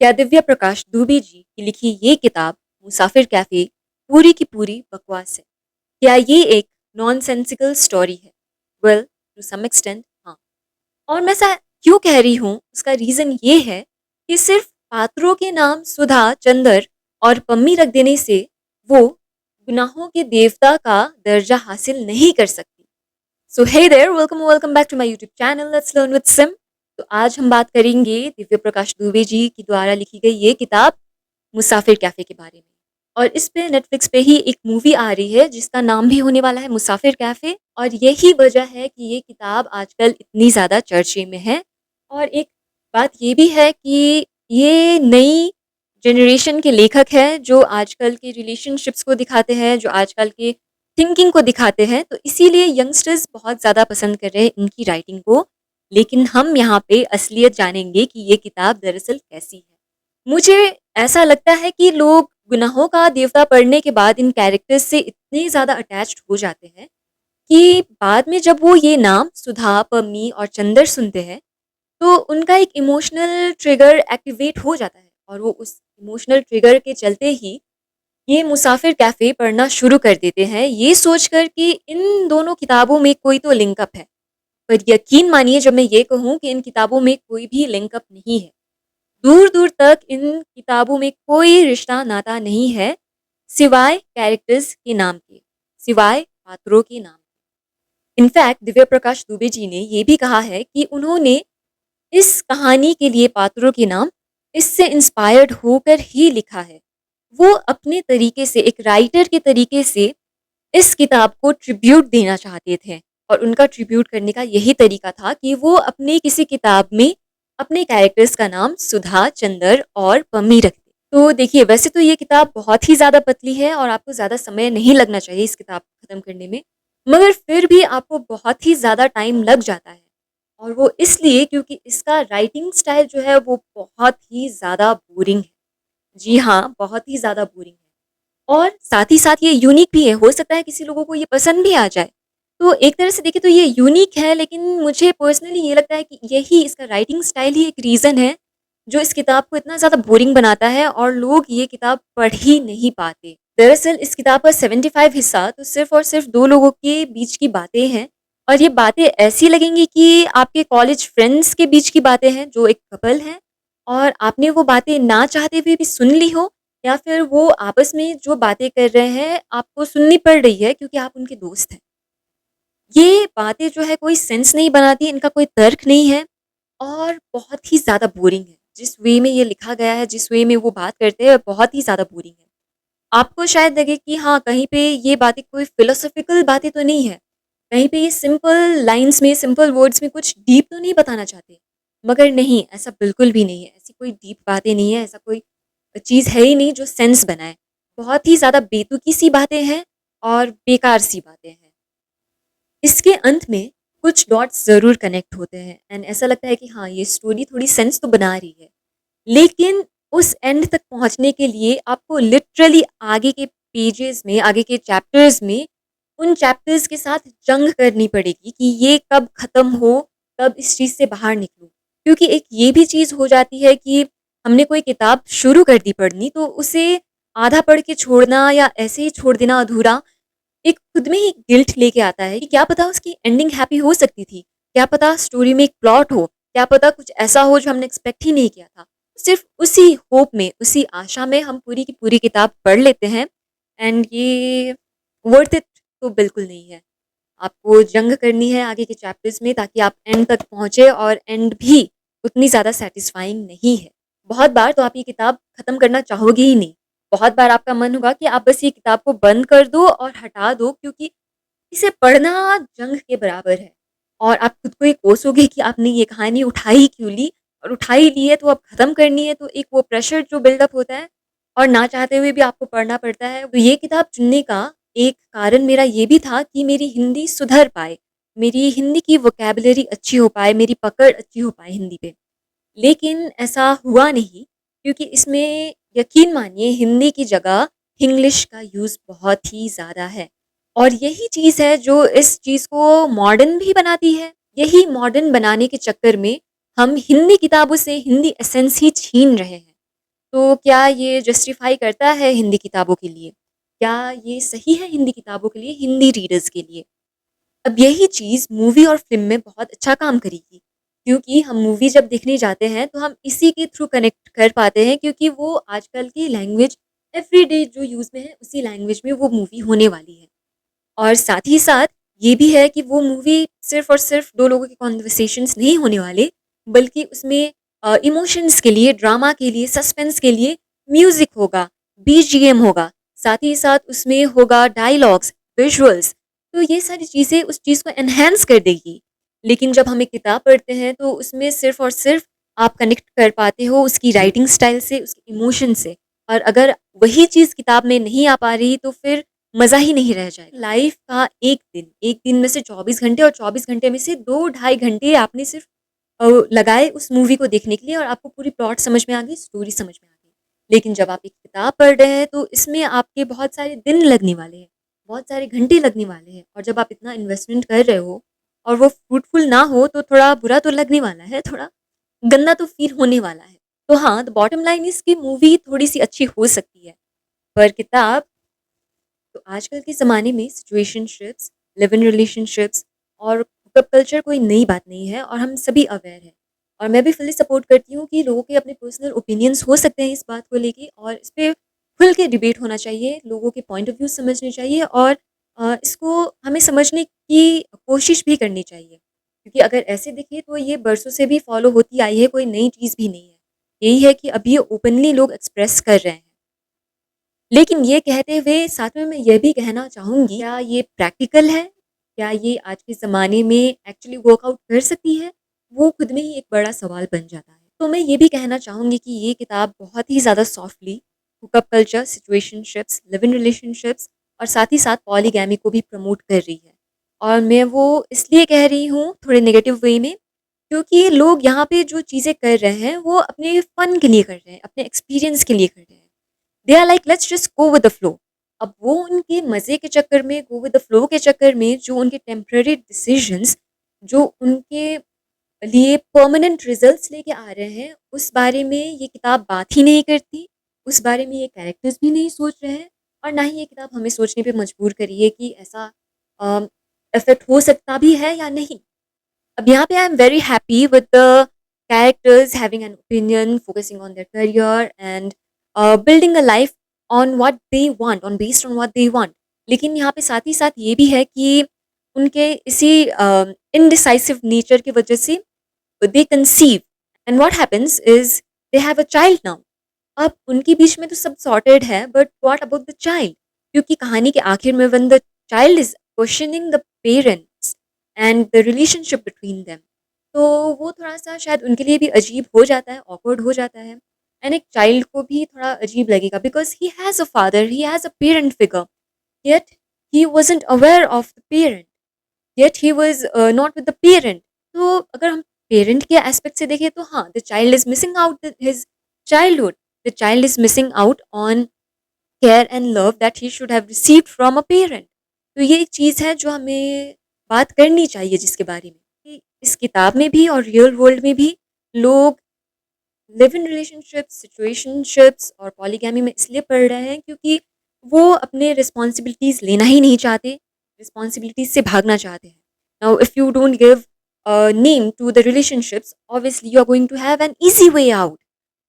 क्या दिव्या प्रकाश दुबे जी की लिखी ये किताब मुसाफिर कैफे पूरी की पूरी बकवास है? क्या ये एक नॉनसेंसिकल स्टोरी है? वेल, टू सम एक्सटेंट हाँ। और मैं ऐसा क्यों कह रही हूँ, उसका रीजन ये है कि सिर्फ पात्रों के नाम सुधा, चंदर और पम्मी रख देने से वो गुनाहों के देवता का दर्जा हासिल नहीं कर सकती। So hey there, welcome welcome back to my YouTube channel let's learn with Sim. तो आज हम बात करेंगे दिव्य प्रकाश दुबे जी की द्वारा लिखी गई ये किताब मुसाफिर कैफे के बारे में। और इस पे नेटफ्लिक्स पे ही एक मूवी आ रही है जिसका नाम भी होने वाला है मुसाफिर कैफे, और यही वजह है कि ये किताब आजकल इतनी ज़्यादा चर्चे में है। और एक बात ये भी है कि ये नई जनरेशन के लेखक हैं जो आजकल के रिलेशनशिप्स को दिखाते हैं, जो आजकल के थिंकिंग को दिखाते हैं, तो इसीलिए यंगस्टर्स बहुत ज़्यादा पसंद कर रहे हैं इनकी राइटिंग को। लेकिन हम यहाँ पे असलियत जानेंगे कि ये किताब दरअसल कैसी है। मुझे ऐसा लगता है कि लोग गुनाहों का देवता पढ़ने के बाद इन कैरेक्टर्स से इतने ज़्यादा अटैच्ड हो जाते हैं कि बाद में जब वो ये नाम सुधा, पम्मी और चंदर सुनते हैं, तो उनका एक इमोशनल ट्रिगर एक्टिवेट हो जाता है और वो उस इमोशनल ट्रिगर के चलते ही ये मुसाफिर कैफ़े पढ़ना शुरू कर देते हैं, ये सोचकर कि इन दोनों किताबों में कोई तो लिंकअप है। पर यकीन मानिए जब मैं ये कहूँ कि इन किताबों में कोई भी लिंकअप नहीं है। दूर-दूर तक इन किताबों में कोई रिश्ता नाता नहीं है, सिवाय कैरेक्टर्स के नाम के, सिवाय पात्रों के नाम के। इनफैक्ट दिव्या प्रकाश दुबे जी ने ये भी कहा है कि उन्होंने इस कहानी के लिए पात्रों के नाम इससे इंस्पायर्ड होकर ही लिखा है। वो अपने तरीके से, एक राइटर के तरीके से इस किताब को ट्रिब्यूट देना चाहते थे, और उनका ट्रिब्यूट करने का यही तरीका था कि वो अपनी किसी किताब में अपने कैरेक्टर्स का नाम सुधा, चंदर और पम्मी रखते। तो देखिए, वैसे तो ये किताब बहुत ही ज़्यादा पतली है और आपको ज़्यादा समय नहीं लगना चाहिए इस किताब को ख़त्म करने में, मगर फिर भी आपको बहुत ही ज़्यादा टाइम लग जाता है। और वो इसलिए क्योंकि इसका राइटिंग स्टाइल जो है वो बहुत ही ज़्यादा बोरिंग है। जी हाँ, बहुत ही ज़्यादा बोरिंग है। और साथ ही साथ ये यूनिक भी है, हो सकता है किसी लोगों को ये पसंद भी आ जाए। तो एक तरह से देखें तो ये यूनिक है, लेकिन मुझे पर्सनली ये लगता है कि यही इसका राइटिंग स्टाइल ही एक रीज़न है, जो इस किताब को इतना ज़्यादा बोरिंग बनाता है और लोग ये किताब पढ़ ही नहीं पाते। दरअसल इस किताब का 75 हिस्सा तो सिर्फ़ और सिर्फ़ 2 लोगों के बीच की बातें हैं, और ये बातें ऐसी लगेंगी कि आपके कॉलेज फ्रेंड्स के बीच की बातें हैं, जो एक कपल हैं, और आपने वो बातें ना चाहते हुए भी सुन ली हो, या फिर वो आपस में जो बातें कर रहे हैं, आपको सुननी पड़ रही है क्योंकि आप उनके दोस्त हैं। ये बातें जो है कोई सेंस नहीं बनाती, इनका कोई तर्क नहीं है और बहुत ही ज़्यादा बोरिंग है। जिस वे में ये लिखा गया है, जिस वे में वो बात करते हैं, बहुत ही ज़्यादा बोरिंग है। आपको शायद लगे कि हाँ, कहीं पे ये बातें कोई फिलोसॉफ़िकल बातें तो नहीं है। कहीं पे ये सिंपल लाइन्स में, सिंपल वर्ड्स में कुछ डीप तो नहीं बताना चाहते। मगर नहीं, ऐसा बिल्कुल भी नहीं है। ऐसी कोई डीप बातें नहीं है, ऐसा कोई चीज़ है ही नहीं जो सेंस बनाए। बहुत ही ज़्यादा बेतुकी सी बातें हैं और बेकार सी बातें हैं। इसके अंत में कुछ डॉट्स ज़रूर कनेक्ट होते हैं एंड ऐसा लगता है कि हाँ, ये स्टोरी थोड़ी सेंस तो बना रही है। लेकिन उस एंड तक पहुँचने के लिए आपको लिटरली आगे के पेजेज़ में, आगे के चैप्टर्स में, उन चैप्टर्स के साथ जंग करनी पड़ेगी कि ये कब ख़त्म हो, कब इस चीज़ से बाहर निकलूँ। क्योंकि एक ये भी चीज़ हो जाती है कि हमने कोई किताब शुरू कर दी पढ़नी, तो उसे आधा पढ़ के छोड़ना या ऐसे ही छोड़ देना अधूरा, एक खुद में ही गिल्ट लेके आता है कि क्या पता उसकी एंडिंग हैप्पी हो सकती थी, क्या पता स्टोरी में एक प्लॉट हो, क्या पता कुछ ऐसा हो जो हमने एक्सपेक्ट ही नहीं किया था। सिर्फ़ उसी होप में, उसी आशा में हम पूरी की पूरी किताब पढ़ लेते हैं एंड ये वर्थ इट तो बिल्कुल नहीं है। आपको जंग करनी है आगे के चैप्टर्स में ताकि आप एंड तक पहुँचे, और एंड भी उतनी ज़्यादा सैटिस्फाइंग नहीं है। बहुत बार तो आप ये किताब खत्म करना चाहोगे ही नहीं। बहुत बार आपका मन होगा कि आप बस ये किताब को बंद कर दो और हटा दो, क्योंकि इसे पढ़ना जंग के बराबर है। और आप खुद को ही कोसोगे कि आपने ये कहानी उठाई क्यों ली, और उठा ही ली है तो अब खत्म करनी है, तो एक वो प्रेशर जो बिल्डअप होता है और ना चाहते हुए भी आपको पढ़ना पड़ता है। तो ये किताब चुनने का एक कारण मेरा ये भी था कि मेरी हिंदी सुधर पाए, मेरी हिंदी की वोकैब्युलरी अच्छी हो पाए, मेरी पकड़ अच्छी हो पाए हिंदी पे। लेकिन ऐसा हुआ नहीं, क्योंकि इसमें यकीन मानिए हिंदी की जगह हिंग्लिश का यूज़ बहुत ही ज़्यादा है। और यही चीज़ है जो इस चीज़ को मॉडर्न भी बनाती है। यही मॉडर्न बनाने के चक्कर में हम हिंदी किताबों से हिंदी एसेंस ही छीन रहे हैं। तो क्या ये जस्टिफ़ाई करता है हिंदी किताबों के लिए? क्या ये सही है हिंदी किताबों के लिए, हिंदी रीडर्स के लिए? अब यही चीज़ मूवी और फ़िल्म में बहुत अच्छा काम करेगी, क्योंकि हम मूवी जब देखने जाते हैं, तो हम इसी के थ्रू कनेक्ट कर पाते हैं क्योंकि वो आजकल की लैंग्वेज एवरीडे जो यूज़ में है, उसी लैंग्वेज में वो मूवी होने वाली है। और साथ ही साथ ये भी है कि वो मूवी सिर्फ़ और सिर्फ़ 2 लोगों के कन्वर्सेशंस नहीं होने वाले, बल्कि उसमें इमोशंस के लिए, ड्रामा के लिए, सस्पेंस के लिए म्यूज़िक होगा, बीजीएम होगा, साथ ही साथ उसमें होगा डायलॉग्स, विजुअल्स। तो ये सारी चीज़ें उस चीज़ को एनहांस कर देगी। लेकिन जब हम एक किताब पढ़ते हैं, तो उसमें सिर्फ़ और सिर्फ़ आप कनेक्ट कर पाते हो उसकी राइटिंग स्टाइल से, उसके इमोशन से। और अगर वही चीज़ किताब में नहीं आ पा रही, तो फिर मज़ा ही नहीं रह जाएगा। लाइफ़ का 1 दिन में से 24 घंटे और 24 घंटे में से 2 ढाई घंटे आपने सिर्फ़ लगाए उस मूवी को देखने के लिए और आपको पूरी प्लॉट समझ में आ गई, स्टोरी समझ में आ गई। लेकिन जब आप एक किताब पढ़ रहे हैं, तो इसमें आपके बहुत सारे दिन लगने वाले हैं, बहुत सारे घंटे लगने वाले हैं और जब आप इतना इन्वेस्टमेंट कर रहे हो और वो फ्रूटफुल ना हो, तो थोड़ा बुरा तो लगने वाला है, थोड़ा गंदा तो फ़ील होने वाला है। तो हाँ, द बॉटम लाइन इज़ कि मूवी थोड़ी-सी अच्छी हो सकती है, पर किताब तो आजकल के ज़माने में सिचुएशनशिप्स, लिव इन रिलेशनशिप्स और हुकअप कल्चर कोई नई बात नहीं है और हम सभी अवेयर हैं। और मैं भी फुल्ली सपोर्ट करती हूँ कि लोगों के अपने पर्सनल ओपिनियंस हो सकते हैं इस बात को लेके और इस पे खुल के डिबेट होना चाहिए, लोगों के पॉइंट ऑफ व्यू समझने चाहिए और इसको हमें समझने की कोशिश भी करनी चाहिए। क्योंकि अगर ऐसे देखिए तो ये बरसों से भी फॉलो होती आई है, कोई नई चीज़ भी नहीं है। यही है कि अभी ओपनली लोग एक्सप्रेस कर रहे हैं। लेकिन ये कहते हुए साथ में मैं ये भी कहना चाहूँगी, क्या ये प्रैक्टिकल है? क्या ये आज के ज़माने में एक्चुअली वर्कआउट कर सकती है? वो खुद में ही एक बड़ा सवाल बन जाता है। तो मैं ये भी कहना चाहूँगी कि ये किताब बहुत ही ज़्यादा softly hookup culture, situationships, live in relationships और साथ ही साथ पॉलीगैमी को भी प्रमोट कर रही है। और मैं वो इसलिए कह रही हूँ थोड़े नेगेटिव वे में, क्योंकि लोग यहाँ पे जो चीज़ें कर रहे हैं, वो अपने फ़न के लिए कर रहे हैं, अपने एक्सपीरियंस के लिए कर रहे हैं। They are like let's just go with the flow. अब वो उनके मज़े के चक्कर में, गो विद द फ्लो के चक्कर में जो उनके टेम्परेरी डिसीजंस जो उनके लिए परमानेंट रिजल्ट्स लेके आ रहे हैं, उस बारे में ये किताब बात ही नहीं करती। उस बारे में ये कैरेक्टर्स भी नहीं सोच रहे हैं और ना ही ये किताब हमें सोचने पे मजबूर करी है कि ऐसा इफ़ेक्ट हो सकता भी है या नहीं। अब यहाँ पे I am very happy with the characters having an opinion, focusing on their career and building a life on what they want, on based on what they want. लेकिन यहाँ पे साथ ही साथ ये भी है कि उनके इसी इनडिसाइसिव नेचर की वजह से दे conceive and what happens is they have a child now. अब उनके बीच में तो सब सॉर्टेड है, but what about the child? क्योंकि कहानी के आखिर में when the child is questioning the parents and the relationship between them, तो वो थोड़ा-सा शायद उनके लिए भी अजीब हो जाता है, ऑकवर्ड हो जाता है। एंड एक चाइल्ड को भी थोड़ा अजीब लगेगा because he has a father, he has a parent figure, yet he wasn't aware of the parent, yet he was not with the parent. तो अगर हम पेरेंट के एस्पेक्ट से देखें तो हाँ, the child is missing out his childhood, the child is missing out on care and love that he should have received from a parent. तो ये एक चीज़ है जो हमें बात करनी चाहिए जिसके बारे में कि इस किताब में भी और रियल वर्ल्ड में भी लोग लिव इन रिलेशनशिप्स, सिचुएशनशिप्स और पॉलीगैमी में इसलिए पढ़ रहे हैं क्योंकि वो अपने रिस्पॉन्सिबिलिटीज़ लेना ही नहीं चाहते, रिस्पॉन्सिबिलिटीज़ से भागना चाहते हैं। Now if you don't give name to the relationships, obviously you are going to have an easy way out.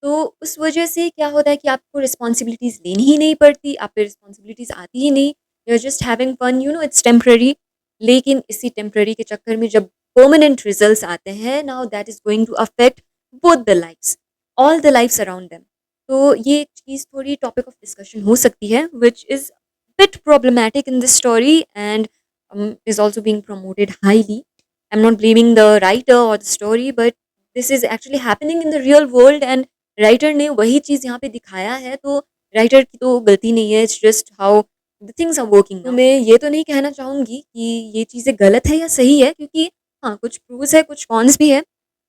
तो उस वजह से क्या होता है कि आपको रिस्पॉन्सिबिलिटीज़ लेनी ही नहीं पड़ती, आप पे रिस्पॉन्सिबिलिटीज़ आती ही नहीं, you are just having fun, you know it's temporary. लेकिन इसी टेम्परेरी के चक्कर में जब परमानेंट रिजल्ट्स आते हैं, now that is going to affect both the lives, all the lives around them. तो ये एक चीज़ थोड़ी टॉपिक ऑफ डिस्कशन हो सकती है, which is bit problematic in this story and is also being promoted highly. I'm not blaming the writer or the story, but this is actually happening in the real world and writer ने वही चीज़ यहाँ पे दिखाया है, तो writer की तो गलती नहीं है, it's just how the things are working. तो मैं ये तो नहीं कहना चाहूँगी कि ये चीज़ें गलत है या सही है, क्योंकि हाँ, कुछ प्रोस है, कुछ कॉन्स भी है।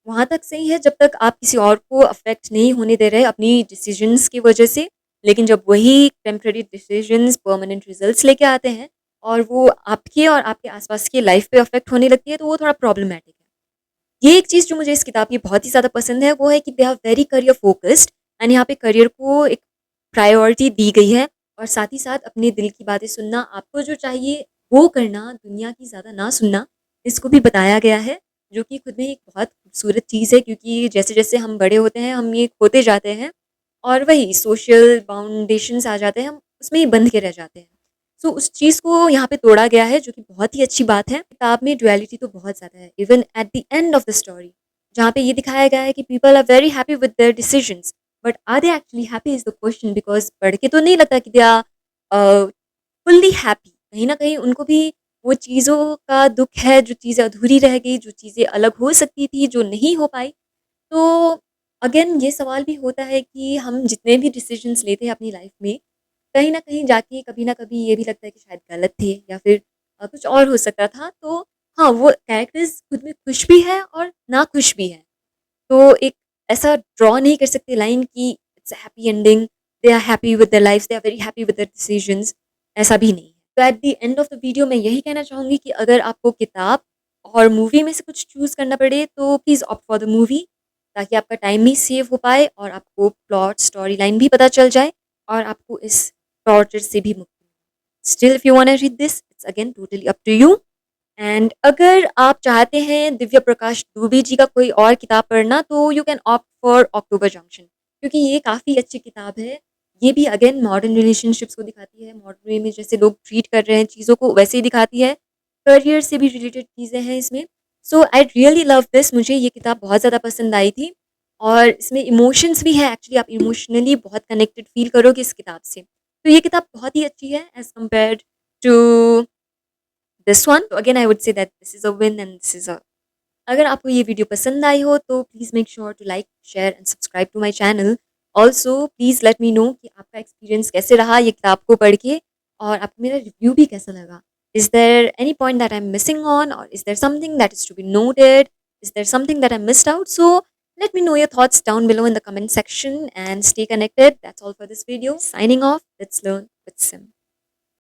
वहाँ तक सही है जब तक आप किसी और को अफ़ेक्ट नहीं होने दे रहे अपनी डिसीज़न्स की वजह से। लेकिन जब वही टेम्परेरी डिसीज़न्स परमानेंट रिज़ल्ट्स लेके आते हैं और वो आपकी और आपके आस-पास की लाइफ़ पे अफ़ेक्ट होने लगती है, तो वो थोड़ा प्रॉब्लमैटिक है। ये एक चीज़ जो मुझे इस किताब की बहुत ही ज़्यादा पसंद है, वो है कि they are very career focused and यहाँ पे करियर को एक प्रायोरिटी दी गई है और साथ ही साथ अपने दिल की बातें सुनना, आपको जो चाहिए वो करना, दुनिया की ज़्यादा ना सुनना, इसको भी बताया गया है, जो कि खुद में एक बहुत खूबसूरत चीज़ है क्योंकि जैसे-जैसे हम बड़े होते हैं, हम ये खोते जाते हैं और वही सोशल बाउंडेशंस आ जाते हैं, हम उसमें ही बंध के रह जाते हैं। सो उस चीज़ को यहाँ पे तोड़ा गया है जो कि बहुत ही अच्छी बात है। किताब में ड्युअलिटी तो बहुत ज़्यादा है, even at the end of the story जहाँ पे ये दिखाया गया है कि people are very happy with their decisions, but are they actually happy is the question, because पढ़ के तो नहीं लगता कि दे आर फुल्ली हैप्पी। कहीं न कहीं उनको भी वो चीज़ों का दुःख है, जो चीज़ें अधूरी रह गई, जो चीज़ें अलग हो सकती थी, जो नहीं हो पाई। तो अगेन ये सवाल भी होता है कि हम जितने भी डिसीजंस लेते हैं अपनी लाइफ में, कहीं न कहीं जाके कभी न कभी ये भी लगता है कि शायद गलत थे या फिर कुछ और हो सकता था। तो हाँ, वो कैरेक्टर्स खुद में खुश भी हैं और नाखुश भी हैं। तो एक ऐसा ड्रॉ नहीं कर सकते लाइन कि it's a happy ending, they are happy with their lives, they are very happy with their decisions, ऐसा भी नहीं है। तो at the end of the video मैं यही कहना चाहूँगी कि अगर आपको किताब और मूवी में से कुछ चूज़ करना पड़े तो please opt for the movie, ताकि आपका टाइम भी सेव हो पाए और आपको प्लॉट, स्टोरी लाइन भी पता चल जाए और आपको इस टॉर्चर से भी मुक्ति मिले। Still if you want to read this, it's again totally up to you. And अगर आप चाहते हैं दिव्य प्रकाश दुबे जी का कोई और किताब पढ़ना तो you can opt for October junction, क्योंकि ये काफ़ी अच्छी किताब है। ये भी अगेन मॉडर्न रिलेशनशिप्स को दिखाती है, मॉडर्न वे में जैसे लोग ट्रीट कर रहे हैं चीज़ों को वैसे ही दिखाती है। करियर से भी रिलेटेड चीज़ें हैं इसमें। सो आई रियली लव दिस, मुझे ये किताब बहुत ज़्यादा पसंद आई थी और इसमें इमोशंस भी है, एक्चुअली आप इमोशनली बहुत कनेक्टेड फील करोगे इस किताब से। तो ये किताब बहुत ही अच्छी है as compared to this one. तो again I would say that this is a win and this is a. अगर आपको ये वीडियो पसंद आई हो तो please make sure to like, share and subscribe to my channel. Also please let me know कि आपका एक्सपीरियंस कैसे रहा ये किताब को पढ़ के और आपको मेरा रिव्यू भी कैसा लगा। Is there any point that I am missing on और is there something that is to be noted? Is there something that I missed out? So let me know your thoughts down below in the comment section and stay connected. That's all for this video. Signing off. Let's learn with Sim.